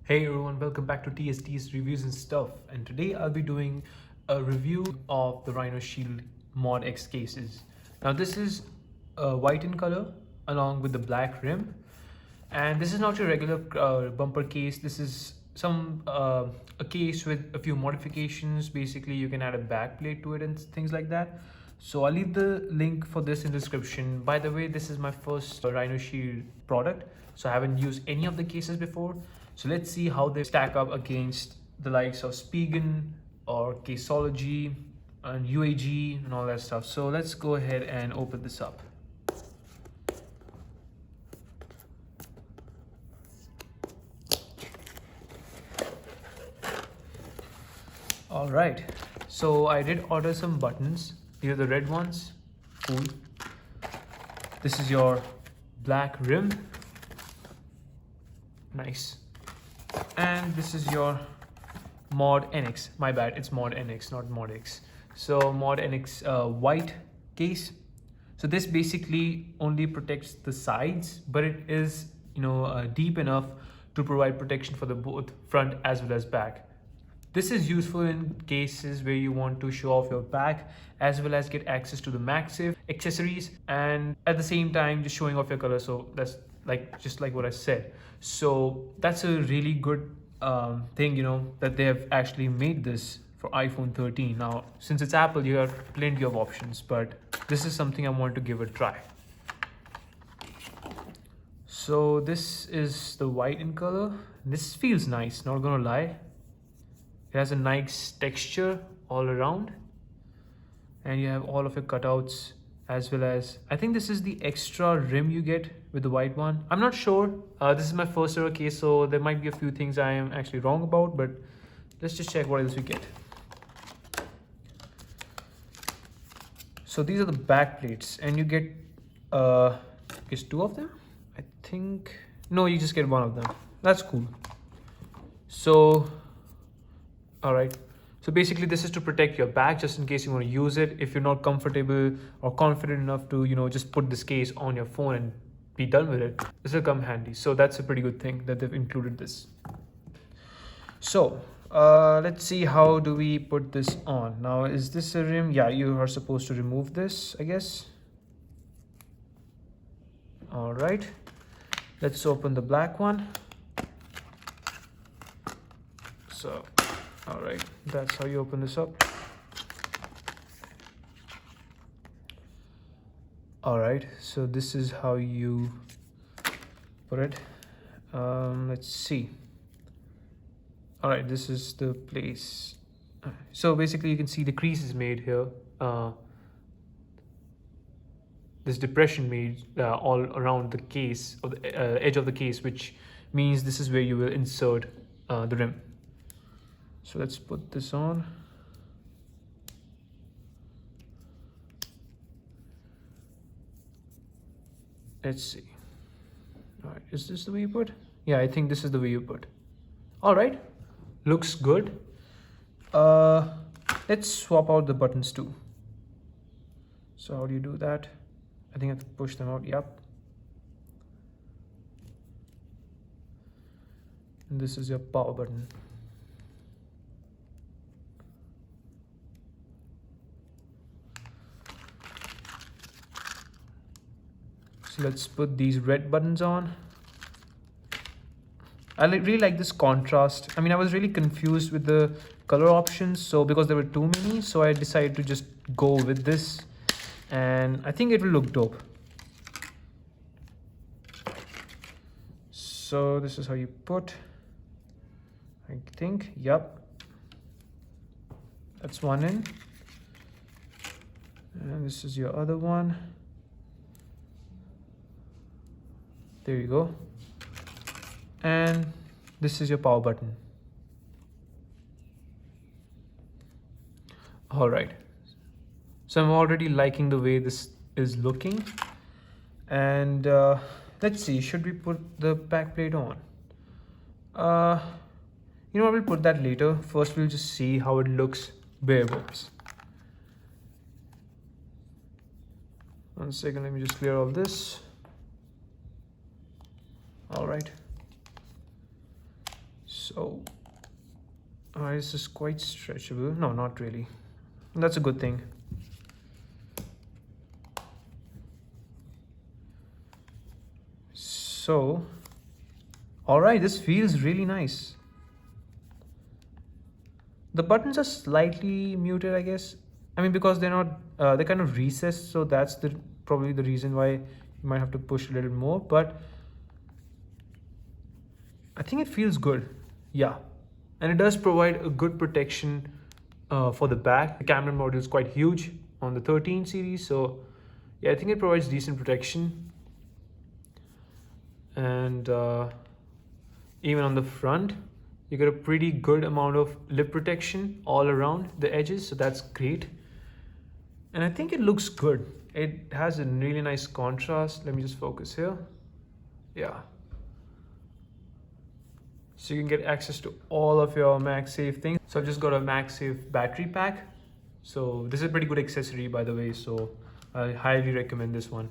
Hey everyone, welcome back to TST's Reviews and Stuff. And today I'll be doing a review of the Rhinoshield MOD NX cases. Now this is white in color along with the black rim. And this is not your regular bumper case. This is a case with a few modifications. Basically, you can add a back plate to it and things like that. So I'll leave the link for this in the description. By the way, this is my first Rhinoshield product, so I haven't used any of the cases before. So let's see how they stack up against the likes of Spigen or Caseology and UAG and all that stuff. So let's go ahead and open this up. All right, so I did order some buttons. These are the red ones. Cool. This is your black rim. Nice. And this is your Mod NX. My bad, it's Mod NX, not Mod X. So Mod NX white case. So this basically only protects the sides, but it is deep enough to provide protection for the both front as well as back. This is useful in cases where you want to show off your back as well as get access to the MagSafe accessories, and at the same time just showing off your color. So that's just like what I said. So that's a really good thing, that they have actually made this for iPhone 13. Now, since it's Apple, you have plenty of options, but this is something I want to give a try. So this is the white in color. This feels nice, not gonna lie. It has a nice texture all around, and you have all of your cutouts, as well as I think this is the extra rim you get with the white one. I'm not sure. This is my first ever case, so there might be a few things I am actually wrong about, but let's just check what else we get. So these are the back plates, and you get is two of them, I think. No, you just get one of them. That's cool. So all right, so basically this is to protect your back just in case you want to use it. If you're not comfortable or confident enough to just put this case on your phone and be done with it, this will come handy. So that's a pretty good thing that they've included this. So let's see, how do we put this on? Now, is this a rim? Yeah, you are supposed to remove this, I guess. All right, let's open the black one. So all right, that's how you open this up. All right, so this is how you put it. Let's see. All right, this is the place. So basically you can see the crease is made here. This depression made all around the case, or the edge of the case, which means this is where you will insert the rim. So let's put this on. Let's see. All right, is this the way you put? Yeah, I think this is the way you put. All right, looks good. Let's swap out the buttons too. So how do you do that? I think I have to push them out. Yep. And this is your power button. So let's put these red buttons on. I really like this contrast. I mean, I was really confused with the color options, so because there were too many, so I decided to just go with this, and I think it will look dope. So this is how you put, I think. Yep, that's one in, and this is your other one. There you go. And this is your power button. All right. So I'm already liking the way this is looking. And let's see, should we put the back plate on? You know what, we'll put that later. First, we'll just see how it looks bare bones. One second, let me just clear all this. All right. So this is quite stretchable. No, not really. That's a good thing. So, all right, this feels really nice. The buttons are slightly muted, I guess. I mean, because they're not, they're kind of recessed, so that's probably the reason why you might have to push a little more. But I think it feels good. Yeah, and it does provide a good protection for the back. The camera module is quite huge on the 13 series, so yeah, I think it provides decent protection. And even on the front, you get a pretty good amount of lip protection all around the edges, so that's great. And I think it looks good. It has a really nice contrast. Let me just focus here. Yeah. So you can get access to all of your MagSafe things. So I've just got a MagSafe battery pack. So this is a pretty good accessory, by the way, so I highly recommend this one.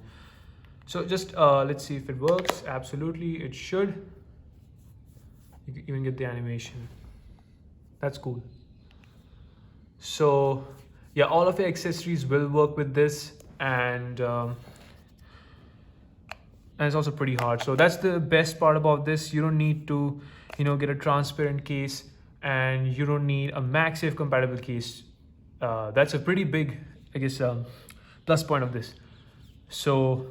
So just let's see if it works. Absolutely, it should. You can even get the animation. That's cool. So yeah, all of your accessories will work with this, and it's also pretty hard. So that's the best part about this. You don't need to, get a transparent case, and you don't need a MagSafe compatible case. That's a pretty big, I guess, plus point of this. So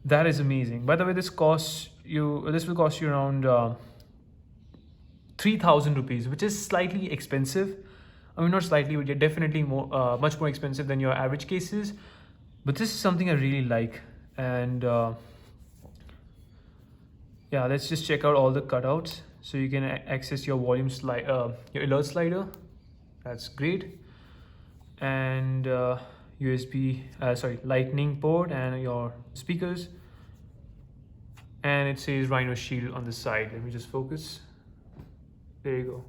that is amazing. By the way, this will cost you around 3,000 rupees, which is slightly expensive. I mean, not slightly, but definitely more, much more expensive than your average cases. But this is something I really like. And yeah, let's just check out all the cutouts. So you can access your volume slide, your alert slider. That's great. And lightning port and your speakers. And it says Rhinoshield on the side. Let me just focus. There you go.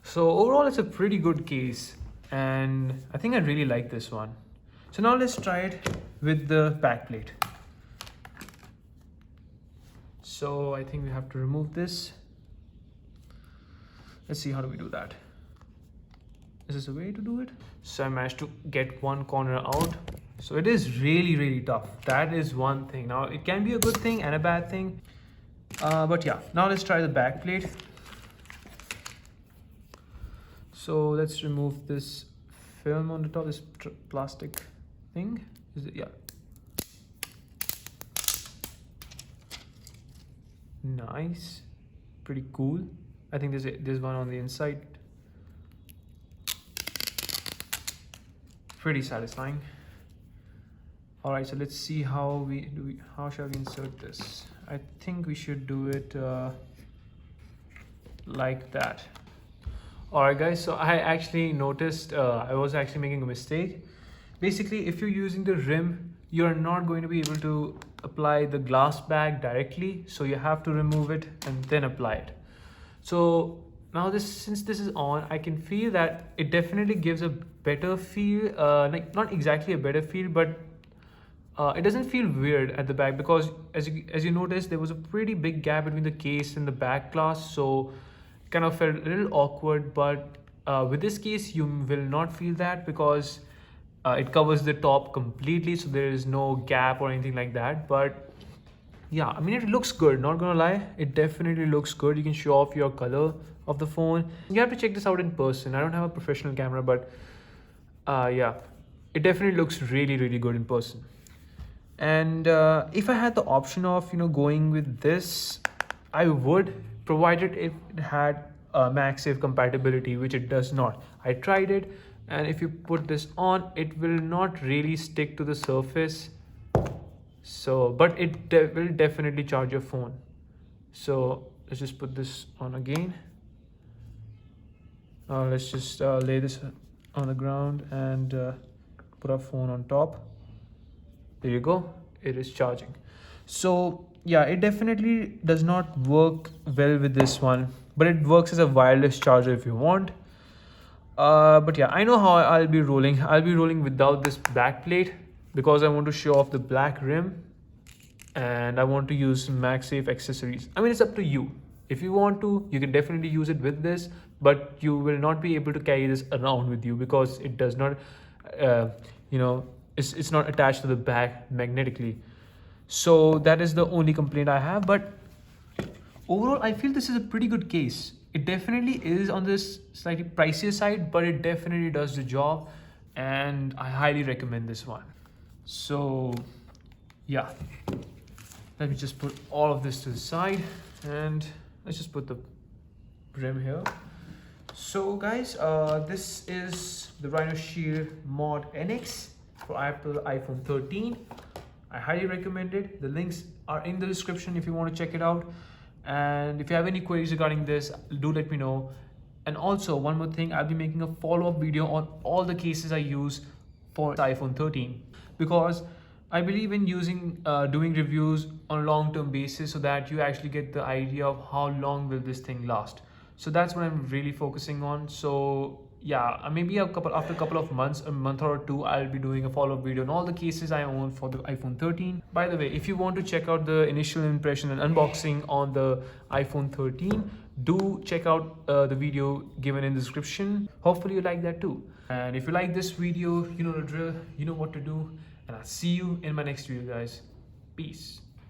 So overall, it's a pretty good case, and I think I really like this one. So now let's try it with the backplate. So I think we have to remove this. Let's see, how do we do that? Is this a way to do it? So I managed to get one corner out. So it is really, really tough. That is one thing. Now it can be a good thing and a bad thing. But yeah, now let's try the back plate. So let's remove this film on the top, this plastic thing. Is it? Yeah. Nice. Pretty cool. I think there's one on the inside. Pretty satisfying. All right, so let's see how shall we insert this? I think we should do it like that. All right, guys, so I actually noticed I was actually making a mistake. Basically, if you're using the rim, you're not going to be able to apply the glass bag directly, so you have to remove it and then apply it. So now since this is on, I can feel that it definitely gives a better feel, like not exactly a better feel, but it doesn't feel weird at the back, because as you notice, there was a pretty big gap between the case and the back glass, so it kind of felt a little awkward. But with this case, you will not feel that, because it covers the top completely, so there is no gap or anything like that. But yeah, I mean, it looks good, not gonna lie, it definitely looks good. You can show off your color of the phone. You have to check this out in person. I don't have a professional camera, but yeah, it definitely looks really, really good in person. And if I had the option of going with this, I would, provided it had MagSafe compatibility, which it does not. I tried it, and if you put this on, it will not really stick to the surface. So, but it will definitely charge your phone. So let's just put this on again. Let's just lay this on the ground and put our phone on top. There you go, it is charging. So yeah, it definitely does not work well with this one, but it works as a wireless charger if you want. But yeah, I know how I'll be rolling. I'll be rolling without this back plate, because I want to show off the black rim and I want to use some MagSafe accessories. I mean, it's up to you. If you want to, you can definitely use it with this, but you will not be able to carry this around with you because it does not, you know, it's not attached to the back magnetically. So that is the only complaint I have. But overall, I feel this is a pretty good case. It definitely is on this slightly pricier side, but it definitely does the job, and I highly recommend this one. So yeah, let me just put all of this to the side, and let's just put the brim here. So guys, this is the Rhinoshield MOD NX for Apple iPhone 13. I highly recommend it. The links are in the description if you want to check it out. And if you have any queries regarding this, do let me know. And also one more thing, I'll be making a follow-up video on all the cases I use for iPhone 13, because I believe in doing reviews on a long-term basis so that you actually get the idea of how long will this thing last. So that's what I'm really focusing on. So yeah, maybe after a couple of months, a month or two, I'll be doing a follow-up video on all the cases I own for the iPhone 13. By the way, if you want to check out the initial impression and unboxing on the iPhone 13, do check out the video given in the description. Hopefully you like that too. And if you like this video, you know the drill, you know what to do. And I'll see you in my next video, guys. Peace.